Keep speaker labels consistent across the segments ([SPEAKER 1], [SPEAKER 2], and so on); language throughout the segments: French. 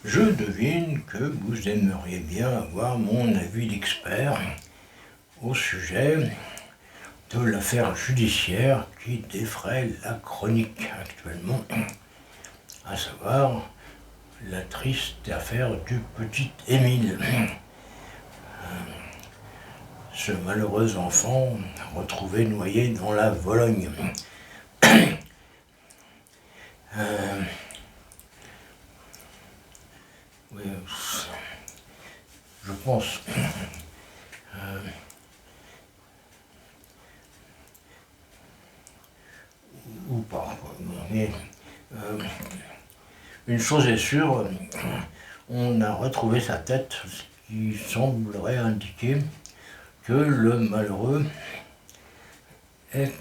[SPEAKER 1] Je devine que vous aimeriez bien avoir mon avis d'expert au sujet de l'affaire judiciaire qui défraie la chronique actuellement, à savoir la triste affaire du petit Émile. Ce malheureux enfant retrouvé noyé dans la Vologne. Oui, je pense. Ou pas. Mais, une chose est sûre, on a retrouvé sa tête, ce qui semblerait indiquer que le malheureux est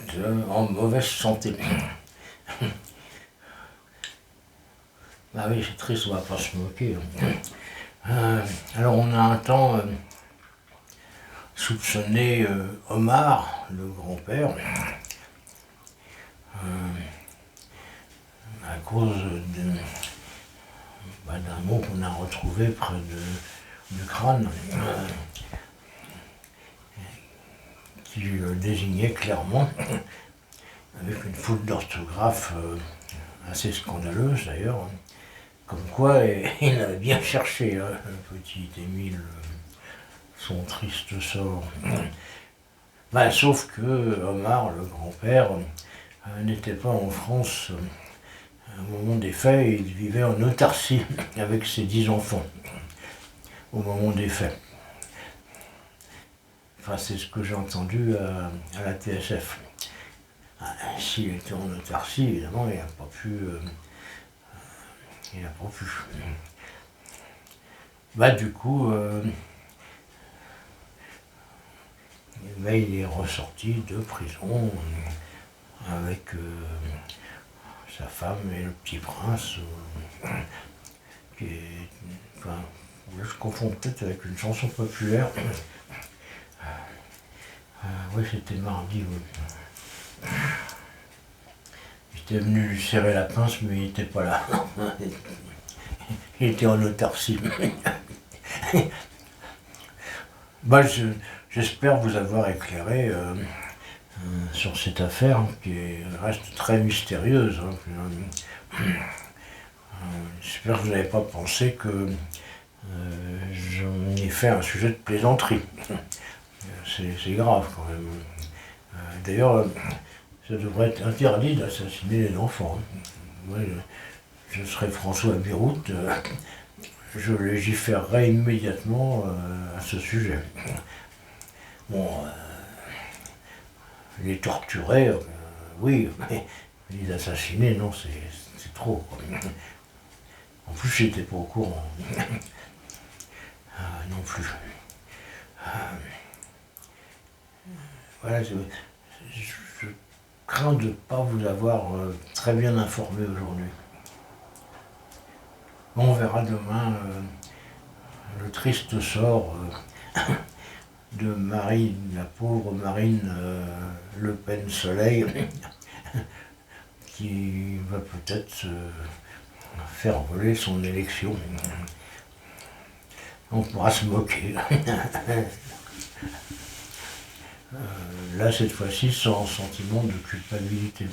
[SPEAKER 1] en mauvaise santé. Ah oui, c'est triste, on va pas se moquer. Alors on a un temps soupçonné Omar, le grand-père, à cause d'un mot qu'on a retrouvé près du crâne, qui le désignait clairement, avec une faute d'orthographe assez scandaleuse d'ailleurs, comme quoi il avait bien cherché, le petit Émile, son triste sort. Sauf que Omar, le grand-père, n'était pas en France au moment des faits, il vivait en autarcie avec ses 10 enfants au moment des faits. Enfin, c'est ce que j'ai entendu à la TSF. S'il était en autarcie, évidemment, il n'a pas pu. Du coup, il est ressorti de prison avec sa femme et le petit prince, je confonds peut-être avec une chanson populaire. Oui, c'était mardi. Oui. J'étais venu lui serrer la pince, mais il n'était pas là. Il était en autarcie. J'espère vous avoir éclairé sur cette affaire qui reste très mystérieuse. J'espère que vous n'avez pas pensé que j'en ai fait un sujet de plaisanterie. C'est grave quand même. D'ailleurs, ça devrait être interdit d'assassiner les enfants. Moi, je serais François Bayrou, je légiférerais immédiatement à ce sujet. Bon, les torturer, oui, mais les assassiner, non, c'est trop. En plus, j'étais pas au courant. Non plus. Voilà, je crains de ne pas vous avoir très bien informé aujourd'hui. On verra demain le triste sort de Marine, la pauvre Marine Le Pen Soleil, qui va peut-être faire voler son élection. On pourra se moquer. Là, cette fois-ci, sans sentiment de culpabilité.